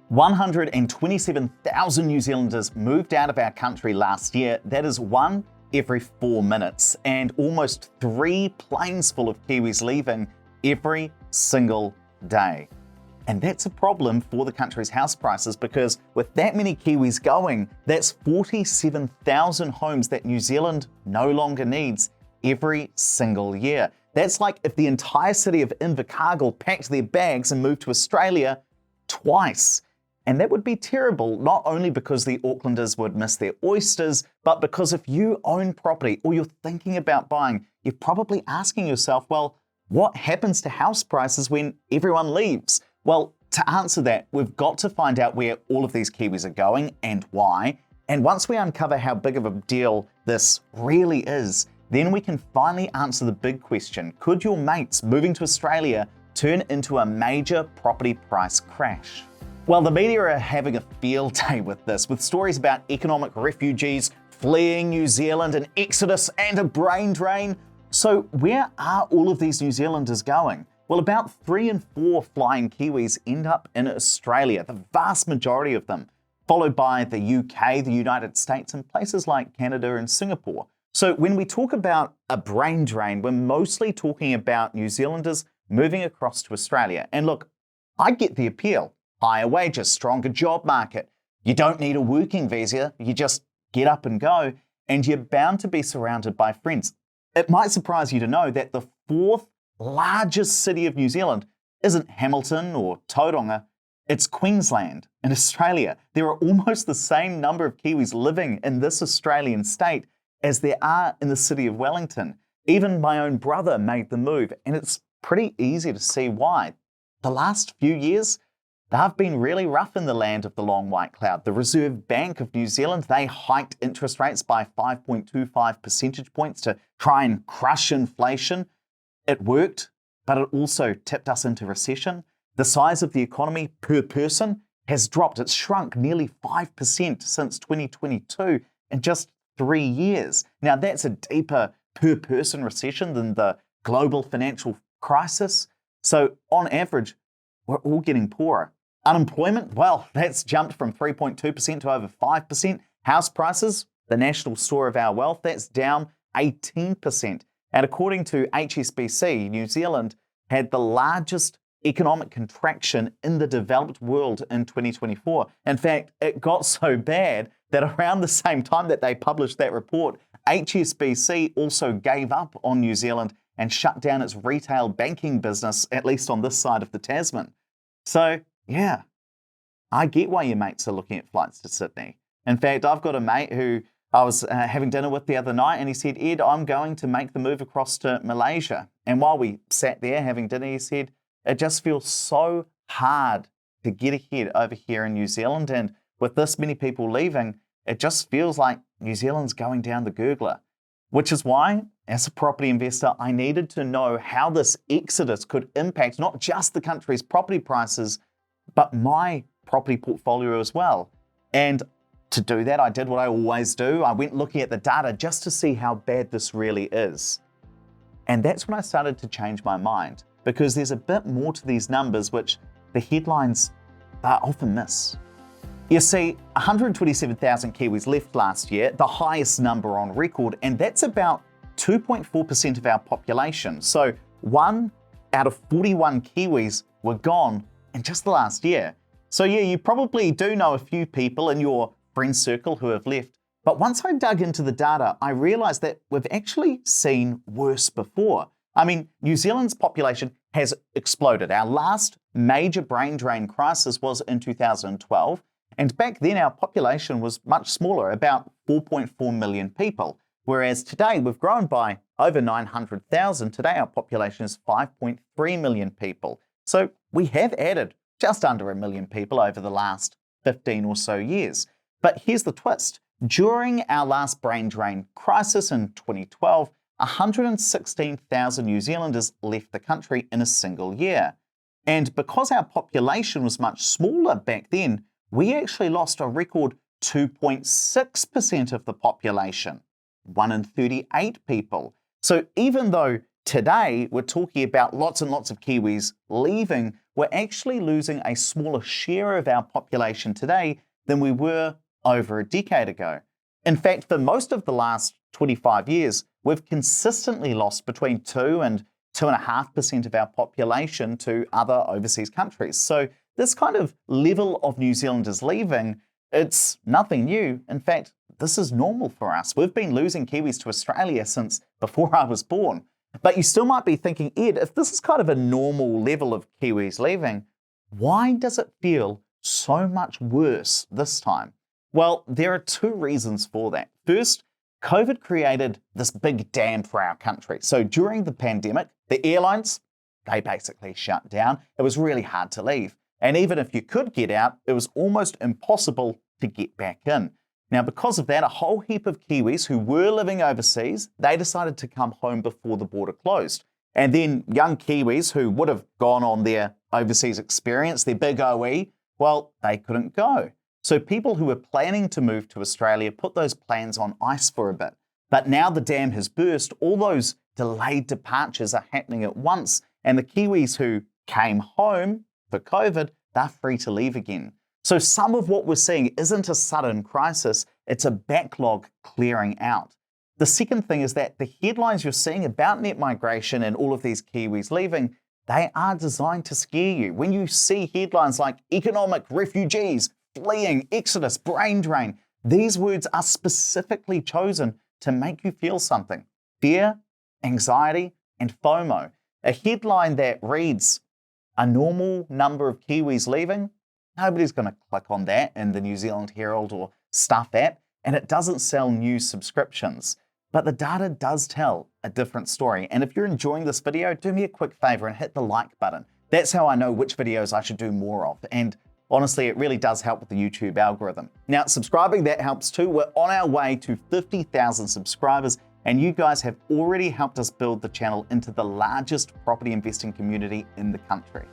127,000 New Zealanders moved out of our country last year. That is one every 4 minutes, and almost 3 planes full of Kiwis leaving every single day. And that's a problem for the country's house prices, because with that many Kiwis going, that's 47,000 homes that New Zealand no longer needs every single year. That's like if the entire city of Invercargill packed their bags and moved to Australia twice. And that would be terrible, not only because the Aucklanders would miss their oysters, but because if you own property or you're thinking about buying, you're probably asking yourself, well, what happens to house prices when everyone leaves? Well, to answer that, we've got to find out where all of these Kiwis are going and why. And once we uncover how big of a deal this really is, then we can finally answer the big question: could your mates moving to Australia turn into a major property price crash? Well, the media are having a field day with this, with stories about economic refugees fleeing New Zealand, an exodus and a brain drain. So where are all of these New Zealanders going? Well, about 3 in 4 flying Kiwis end up in Australia, the vast majority of them, followed by the UK, the United States, and places like Canada and Singapore. So when we talk about a brain drain, we're mostly talking about New Zealanders moving across to Australia. And look, I get the appeal. Higher wages, stronger job market. You don't need a working visa. You just get up and go, and you're bound to be surrounded by friends. It might surprise you to know that the 4th largest city of New Zealand isn't Hamilton or Tauranga, it's Queensland in Australia. There are almost the same number of Kiwis living in this Australian state as there are in the city of Wellington. Even my own brother made the move, and it's pretty easy to see why. The last few years, they've been really rough in the land of the long white cloud. The Reserve Bank of New Zealand, they hiked interest rates by 5.25 percentage points to try and crush inflation. It worked, but it also tipped us into recession. The size of the economy per person has dropped. It's shrunk nearly 5% since 2022 in just 3 years. Now, that's a deeper per person recession than the global financial crisis. So on average, we're all getting poorer. Unemployment, well, that's jumped from 3.2% to over 5%. House prices, the national store of our wealth, that's down 18%. And according to HSBC, New Zealand had the largest economic contraction in the developed world in 2024. In fact, it got so bad that around the same time that they published that report, HSBC also gave up on New Zealand and shut down its retail banking business, at least on this side of the Tasman. So, yeah, I get why your mates are looking at flights to Sydney. In fact, I've got a mate who I was having dinner with the other night, and he said, Ed, I'm going to make the move across to Malaysia. And while we sat there having dinner, he said, it just feels so hard to get ahead over here in New Zealand. And with this many people leaving, it just feels like New Zealand's going down the gurgler. Which is why, as a property investor, I needed to know how this exodus could impact not just the country's property prices, but my property portfolio as well. And to do that, I did what I always do. I went looking at the data just to see how bad this really is. And that's when I started to change my mind, because there's a bit more to these numbers which the headlines often miss. You see, 127,000 Kiwis left last year, the highest number on record, and that's about 2.4% of our population. So 1 out of 41 Kiwis were gone in just the last year. So yeah, you probably do know a few people in your friend circle who have left. But once I dug into the data, I realized that we've actually seen worse before. I mean, New Zealand's population has exploded. Our last major brain drain crisis was in 2012. And back then, our population was much smaller, about 4.4 million people. Whereas today, we've grown by over 900,000. Today, our population is 5.3 million people. So we have added just under 1 million people over the last 15 or so years. But here's the twist. During our last brain drain crisis in 2012, 116,000 New Zealanders left the country in a single year. And because our population was much smaller back then, we actually lost a record 2.6% of the population, 1 in 38 people. So even though today we're talking about lots and lots of Kiwis leaving, we're actually losing a smaller share of our population today than we were over a decade ago. In fact, for most of the last 25 years, we've consistently lost between 2 and 2.5% of our population to other overseas countries. So this kind of level of New Zealanders leaving, it's nothing new. In fact, this is normal for us. We've been losing Kiwis to Australia since before I was born. But you still might be thinking, Ed, if this is kind of a normal level of Kiwis leaving, why does it feel so much worse this time? Well, there are 2 reasons for that. First, COVID created this big dam for our country. So during the pandemic, the airlines, they basically shut down. It was really hard to leave. And even if you could get out, it was almost impossible to get back in. Now, because of that, a whole heap of Kiwis who were living overseas, they decided to come home before the border closed. And then young Kiwis who would have gone on their overseas experience, their big OE, well, they couldn't go. So people who were planning to move to Australia put those plans on ice for a bit. But now the dam has burst, all those delayed departures are happening at once, and the Kiwis who came home for COVID, they're free to leave again. So some of what we're seeing isn't a sudden crisis, it's a backlog clearing out. The second thing is that the headlines you're seeing about net migration and all of these Kiwis leaving, they are designed to scare you. When you see headlines like economic refugees, fleeing, exodus, brain drain, these words are specifically chosen to make you feel something. Fear, anxiety, and FOMO. A headline that reads, a normal number of Kiwis leaving, nobody's going to click on that in the New Zealand Herald or Stuff app, and it doesn't sell news subscriptions. But the data does tell a different story. And if you're enjoying this video, do me a quick favor and hit the like button. That's how I know which videos I should do more of. And honestly, it really does help with the YouTube algorithm. Now, subscribing, that helps too. We're on our way to 50,000 subscribers, and you guys have already helped us build the channel into the largest property investing community in the country.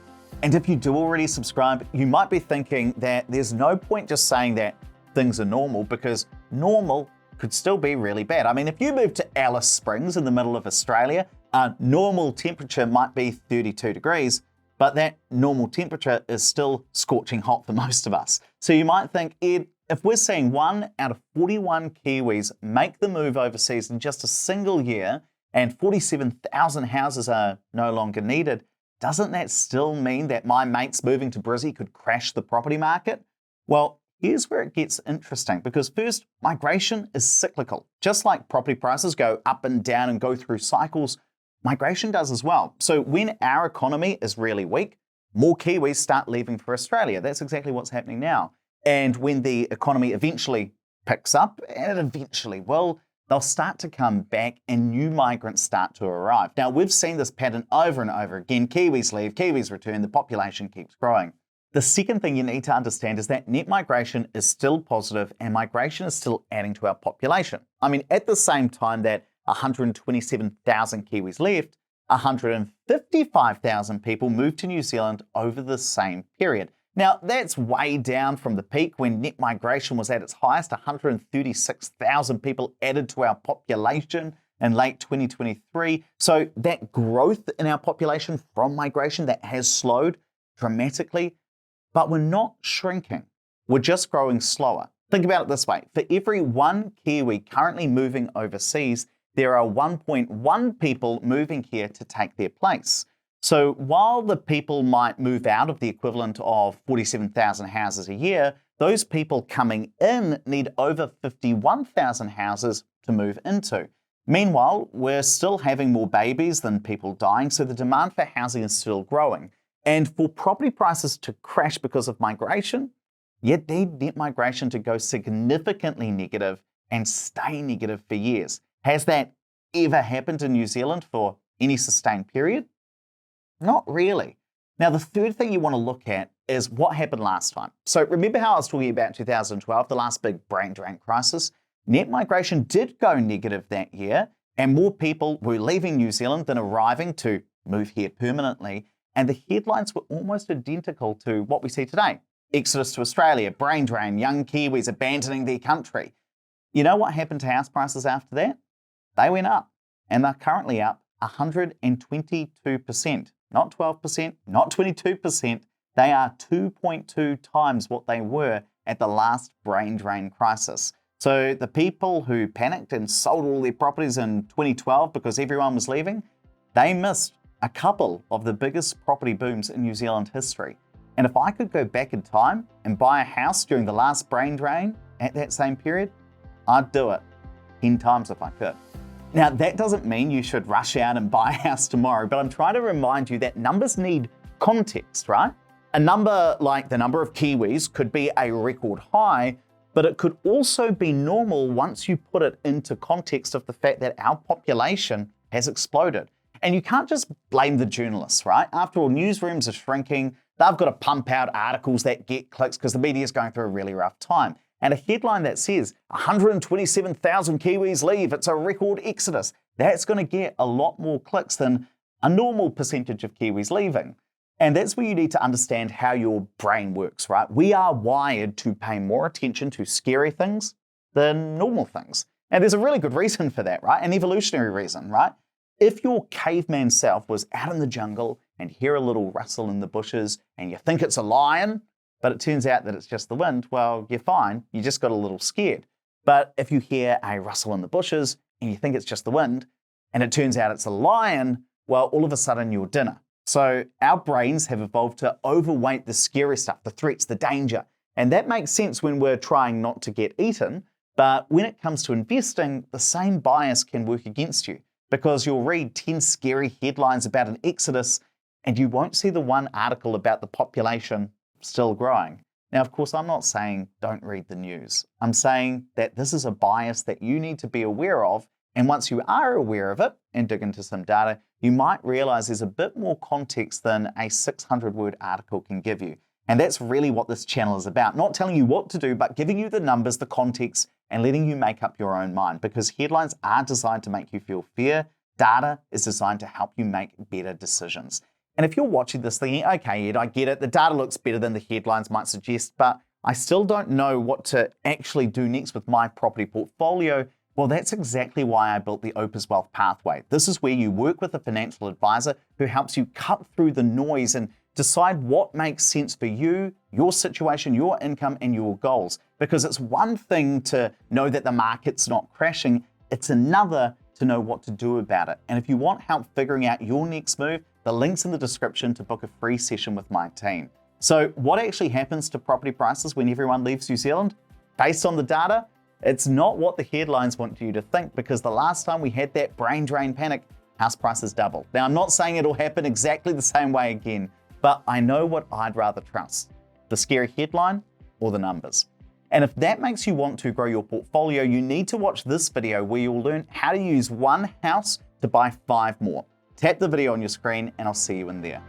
And if you do already subscribe, you might be thinking that there's no point just saying that things are normal, because normal could still be really bad. I mean, if you move to Alice Springs in the middle of Australia, a normal temperature might be 32 degrees, but that normal temperature is still scorching hot for most of us. So you might think, Ed, if we're seeing 1 out of 41 Kiwis make the move overseas in just a single year, and 47,000 houses are no longer needed, doesn't that still mean that my mates moving to Brizzy could crash the property market? Well, here's where it gets interesting, because first, migration is cyclical. Just like property prices go up and down and go through cycles, migration does as well. So when our economy is really weak, more Kiwis start leaving for Australia. That's exactly what's happening now. And when the economy eventually picks up, and eventually will, they'll start to come back and new migrants start to arrive. Now, we've seen this pattern over and over again. Kiwis leave, Kiwis return, the population keeps growing. The second thing you need to understand is that net migration is still positive and migration is still adding to our population. I mean, at the same time that 127,000 Kiwis left, 155,000 people moved to New Zealand over the same period. Now, that's way down from the peak when net migration was at its highest, 136,000 people added to our population in late 2023. So that growth in our population from migration, that has slowed dramatically, but we're not shrinking. We're just growing slower. Think about it this way. For every 1 Kiwi currently moving overseas, there are 1.1 people moving here to take their place. So while the people might move out of the equivalent of 47,000 houses a year, those people coming in need over 51,000 houses to move into. Meanwhile, we're still having more babies than people dying, so the demand for housing is still growing. And for property prices to crash because of migration, you need net migration to go significantly negative and stay negative for years. Has that ever happened in New Zealand for any sustained period? Not really. Now, the third thing you want to look at is what happened last time. So remember how I was talking about 2012, the last big brain drain crisis? Net migration did go negative that year, and more people were leaving New Zealand than arriving to move here permanently. And the headlines were almost identical to what we see today. Exodus to Australia, brain drain, young Kiwis abandoning their country. You know what happened to house prices after that? They went up, and they're currently up 122%, not 12%, not 22%. They are 2.2 times what they were at the last brain drain crisis. So the people who panicked and sold all their properties in 2012 because everyone was leaving, they missed a couple of the biggest property booms in New Zealand history. And if I could go back in time and buy a house during the last brain drain at that same period, I'd do it 10 times if I could. Now, that doesn't mean you should rush out and buy a house tomorrow, but I'm trying to remind you that numbers need context, right? A number like the number of Kiwis could be a record high, but it could also be normal once you put it into context of the fact that our population has exploded. And you can't just blame the journalists, right? After all, newsrooms are shrinking. They've got to pump out articles that get clicks because the media is going through a really rough time. And a headline that says 127,000 Kiwis leave, it's a record exodus, that's going to get a lot more clicks than a normal percentage of Kiwis leaving. And that's where you need to understand how your brain works, right? We are wired to pay more attention to scary things than normal things. And there's a really good reason for that, right? An evolutionary reason, right? If your caveman self was out in the jungle and hear a little rustle in the bushes and you think it's a lion, but it turns out that it's just the wind, well, you're fine. You just got a little scared. But if you hear a rustle in the bushes and you think it's just the wind and it turns out it's a lion, well, all of a sudden you're dinner. So our brains have evolved to overweight the scary stuff, the threats, the danger. And that makes sense when we're trying not to get eaten. But when it comes to investing, the same bias can work against you because you'll read 10 scary headlines about an exodus and you won't see the one article about the population still growing. Now, of course, I'm not saying don't read the news. I'm saying that this is a bias that you need to be aware of. And once you are aware of it and dig into some data, you might realize there's a bit more context than a 600-word article can give you. And that's really what this channel is about. Not telling you what to do, but giving you the numbers, the context, and letting you make up your own mind. Because headlines are designed to make you feel fear. Data is designed to help you make better decisions. And if you're watching this thinking, okay, Ed, I get it. The data looks better than the headlines might suggest, but I still don't know what to actually do next with my property portfolio. Well, that's exactly why I built the Opus Wealth Pathway. This is where you work with a financial advisor who helps you cut through the noise and decide what makes sense for you, your situation, your income, and your goals. Because it's one thing to know that the market's not crashing, it's another to know what to do about it. And if you want help figuring out your next move, the link's in the description to book a free session with my team. So what actually happens to property prices when everyone leaves New Zealand? Based on the data, it's not what the headlines want you to think, because the last time we had that brain drain panic, house prices doubled. Now, I'm not saying it'll happen exactly the same way again, but I know what I'd rather trust, the scary headline or the numbers. And if that makes you want to grow your portfolio, you need to watch this video where you'll learn how to use one house to buy 5 more. Tap the video on your screen and I'll see you in there.